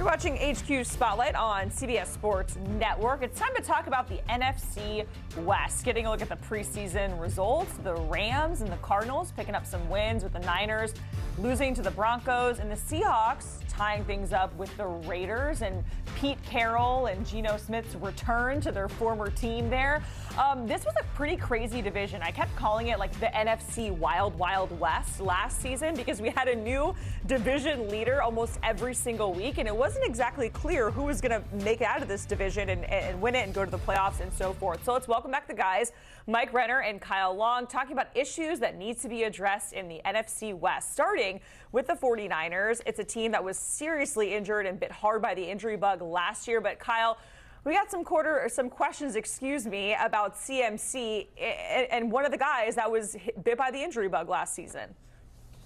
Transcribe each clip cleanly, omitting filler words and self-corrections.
You're watching HQ Spotlight on CBS Sports Network. It's time to talk about the NFC West. Getting a look at the preseason results. The Rams and the Cardinals picking up some wins, with the Niners losing to the Broncos, and the Seahawks tying things up with the Raiders, and Pete Carroll and Geno Smith's return to their former team there. This was a pretty crazy division. I kept calling it like the NFC Wild Wild West last season because we had a new division leader almost every single week, and it wasn't exactly clear who was going to make it out of this division and win it and go to the playoffs and so forth. So let's welcome back the guys, Mike Renner and Kyle Long, talking about issues that needs to be addressed in the NFC West, starting with the 49ers. It's a team that was seriously injured and bit hard by the injury bug last year. But Kyle, we got some questions, about CMC and one of the guys that was bit by the injury bug last season.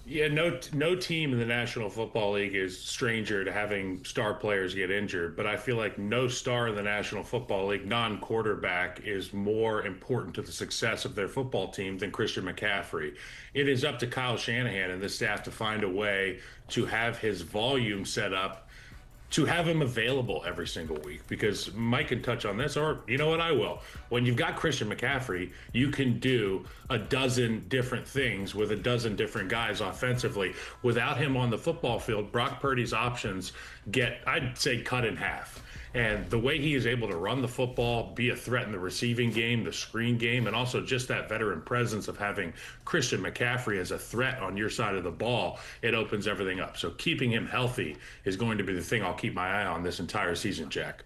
Yeah, no team in the National Football League is stranger to having star players get injured, but I feel like no star in the National Football League, non-quarterback, is more important to the success of their football team than Christian McCaffrey. It is up to Kyle Shanahan and the staff to find a way to have his volume set up to have him available every single week, because Mike can touch on this, or you know what, I will. When you've got Christian McCaffrey, you can do a dozen different things with a dozen different guys offensively. Without him on the football field, Brock Purdy's options get, I'd say, cut in half. And the way he is able to run the football, be a threat in the receiving game, the screen game, and also just that veteran presence of having Christian McCaffrey as a threat on your side of the ball, it opens everything up. So keeping him healthy is going to be the thing I'll keep my eye on this entire season, Jack.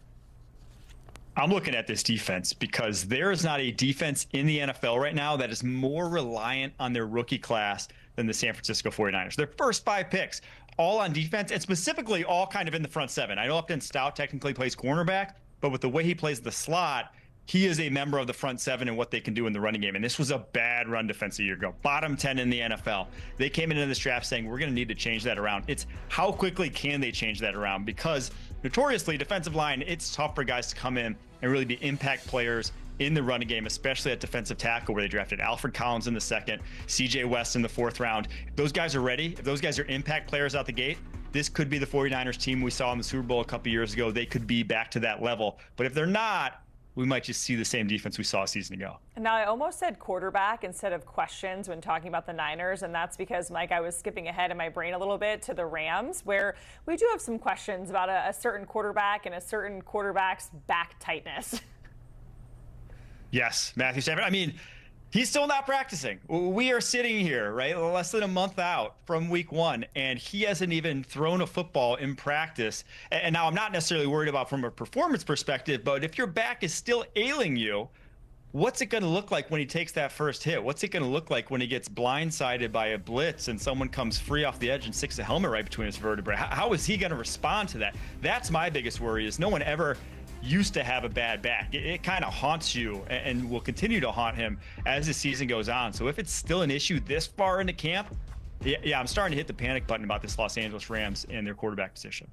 I'm looking at this defense because there is not a defense in the NFL right now that is more reliant on their rookie class than the San Francisco 49ers. Their first 5 picks, all on defense, and specifically all kind of in the front 7. I know Upton Stout technically plays cornerback, but with the way he plays the slot, he is a member of the front 7 and what they can do in the running game. And this was a bad run defense a year ago, bottom 10 in the NFL. They came into this draft saying, we're going to need to change that around. It's how quickly can they change that around? Because notoriously, defensive line, it's tough for guys to come in and really be impact players in the running game, especially at defensive tackle, where they drafted Alfred Collins in the 2nd, CJ West in the 4th round. If those guys are ready, if those guys are impact players out the gate, this could be the 49ers team we saw in the Super Bowl a couple years ago. They could be back to that level. But if they're not, we might just see the same defense we saw a season ago. Now, I almost said quarterback instead of questions when talking about the Niners, and that's because, Mike, I was skipping ahead in my brain a little bit to the Rams, where we do have some questions about a certain quarterback and a certain quarterback's back tightness. Yes, Matthew Stafford. I mean, he's still not practicing. We are sitting here, right, less than a month out from week 1, and he hasn't even thrown a football in practice. And now I'm not necessarily worried about from a performance perspective, but if your back is still ailing you, what's it going to look like when he takes that first hit? What's it going to look like when he gets blindsided by a blitz and someone comes free off the edge and sticks a helmet right between his vertebrae? How is he going to respond to that? That's my biggest worry, is no one ever used to have a bad back. It kind of haunts you and will continue to haunt him as the season goes on. So if it's still an issue this far into camp, yeah, I'm starting to hit the panic button about this Los Angeles Rams and their quarterback position.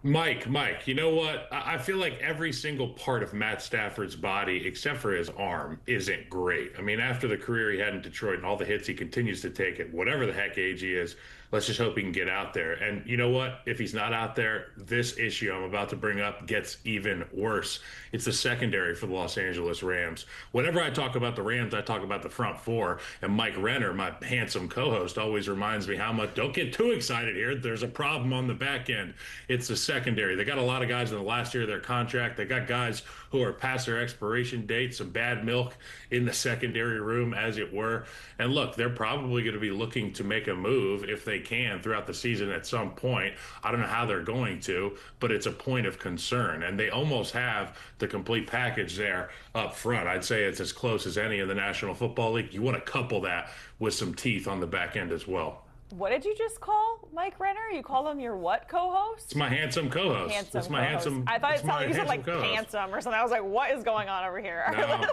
Mike, you know what? I feel like every single part of Matt Stafford's body, except for his arm, isn't great. I mean, after the career he had in Detroit and all the hits he continues to take at whatever the heck age he is, let's just hope he can get out there. And you know what? If he's not out there, this issue I'm about to bring up gets even worse. It's the secondary for the Los Angeles Rams. Whenever I talk about the Rams, I talk about the front 4. And Mike Renner, my handsome co-host, always reminds me how much, don't get too excited here, there's a problem on the back end. It's the secondary. They got a lot of guys in the last year of their contract. They got guys who are past their expiration date, some bad milk in the secondary room, as it were. And look, they're probably going to be looking to make a move if they can throughout the season at some point. I don't know how they're going to, but it's a point of concern. And they almost have the complete package there up front. I'd say it's as close as any in the National Football League. You want to couple that with some teeth on the back end as well. What did you just call Mike Renner? You called him your what co-host? It's my handsome co-host. It's my handsome. I thought it sounded like you said like handsome or something. I was like, what is going on over here?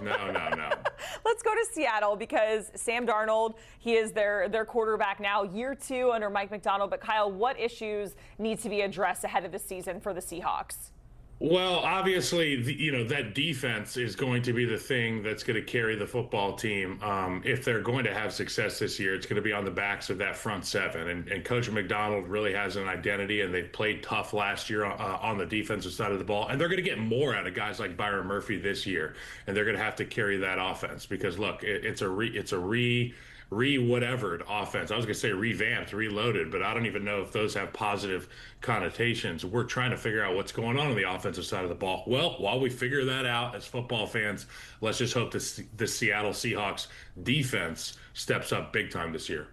No. Let's go to Seattle, because Sam Darnold, he is their quarterback now, year 2 under Mike Macdonald. But Kyle, what issues need to be addressed ahead of the season for the Seahawks? Well, obviously, that defense is going to be the thing that's going to carry the football team. If they're going to have success this year, it's going to be on the backs of that front seven. And Coach McDonald really has an identity, and they've played tough last year on the defensive side of the ball. And they're going to get more out of guys like Byron Murphy this year, and they're going to have to carry that offense because look, it's a re-whatevered offense. I was going to say revamped, reloaded, but I don't even know if those have positive connotations. We're trying to figure out what's going on the offensive side of the ball. Well, while we figure that out as football fans, let's just hope the Seattle Seahawks defense steps up big time this year.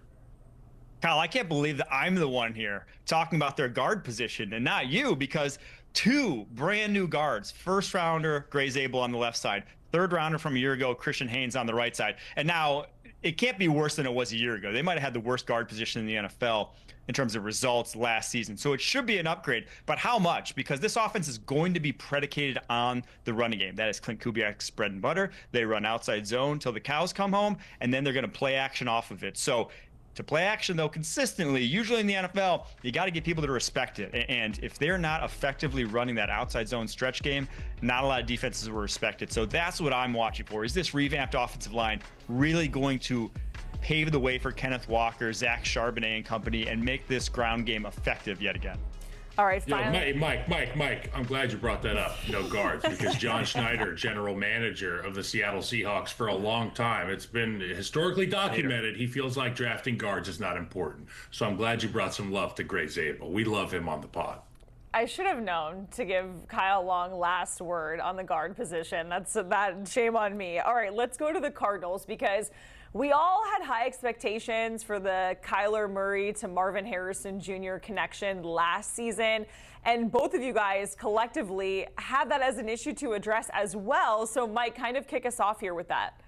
Kyle, I can't believe that I'm the one here talking about their guard position and not you, because two brand new guards, first rounder Gray Zabel on the left side, third rounder from a year ago, Christian Haynes on the right side. And now it can't be worse than it was a year ago. They might have had the worst guard position in the NFL in terms of results last season. So it should be an upgrade. But how much? Because this offense is going to be predicated on the running game. That is Clint Kubiak's bread and butter. They run outside zone till the cows come home, and then they're going to play action off of it. So to play action, though, consistently, usually in the NFL, you got to get people to respect it. And if they're not effectively running that outside zone stretch game, not a lot of defenses will respect it. So that's what I'm watching for. Is this revamped offensive line really going to pave the way for Kenneth Walker, Zach Charbonnet and company, and make this ground game effective yet again? All right, finally. Mike, I'm glad you brought that up. No guards, because John Schneider, general manager of the Seattle Seahawks for a long time, it's been historically documented. He feels like drafting guards is not important. So I'm glad you brought some love to Gray Zabel. We love him on the pod. I should have known to give Kyle Long last word on the guard position. That's shame on me. All right, let's go to the Cardinals, because we all had high expectations for the Kyler Murray to Marvin Harrison Jr. connection last season, and both of you guys collectively had that as an issue to address as well. So Mike, kind of kick us off here with that.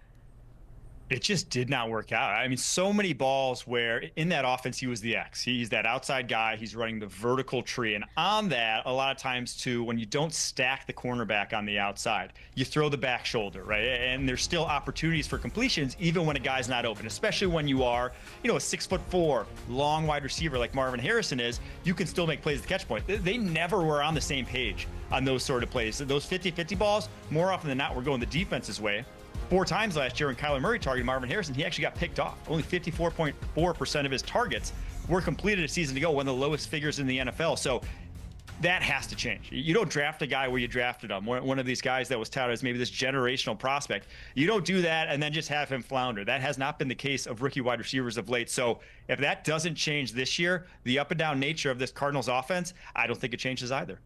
It just did not work out. I mean, so many balls where in that offense, he was the X. He's that outside guy. He's running the vertical tree. And on that, a lot of times, too, when you don't stack the cornerback on the outside, you throw the back shoulder, right? And there's still opportunities for completions, even when a guy's not open, especially when you are, a 6'4", long wide receiver like Marvin Harrison is. You can still make plays at the catch point. They never were on the same page on those sort of plays. Those 50-50 balls, more often than not, were going the defense's way. 4 times last year when Kyler Murray targeted Marvin Harrison, he actually got picked off. Only 54.4% of his targets were completed a season ago, one of the lowest figures in the NFL. So that has to change. You don't draft a guy where you drafted him, one of these guys that was touted as maybe this generational prospect. You don't do that and then just have him flounder. That has not been the case of rookie wide receivers of late. So if that doesn't change this year, the up and down nature of this Cardinals offense, I don't think it changes either.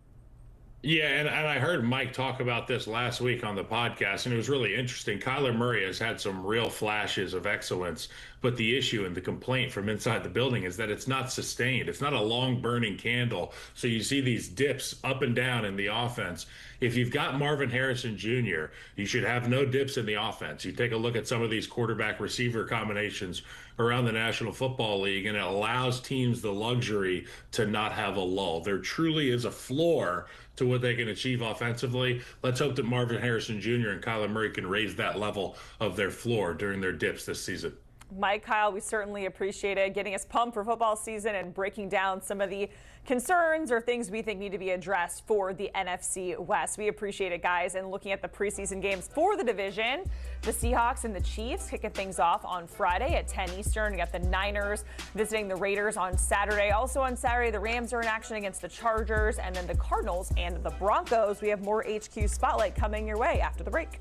Yeah, and I heard Mike talk about this last week on the podcast, and it was really interesting. Kyler Murray has had some real flashes of excellence, but the issue and the complaint from inside the building is that it's not sustained. It's not a long burning candle. So you see these dips up and down in the offense. If you've got Marvin Harrison Jr., you should have no dips in the offense. You take a look at some of these quarterback receiver combinations around the National Football League, and it allows teams the luxury to not have a lull. There truly is a floor to what they can achieve offensively. Let's hope that Marvin Harrison Jr. and Kyler Murray can raise that level of their floor during their dips this season. Mike, Kyle, we certainly appreciate it, getting us pumped for football season and breaking down some of the concerns or things we think need to be addressed for the NFC West. We appreciate it, guys. And looking at the preseason games for the division, the Seahawks and the Chiefs kicking things off on Friday at 10 Eastern. We got the Niners visiting the Raiders on Saturday. Also on Saturday, the Rams are in action against the Chargers, and then the Cardinals and the Broncos. We have more HQ Spotlight coming your way after the break.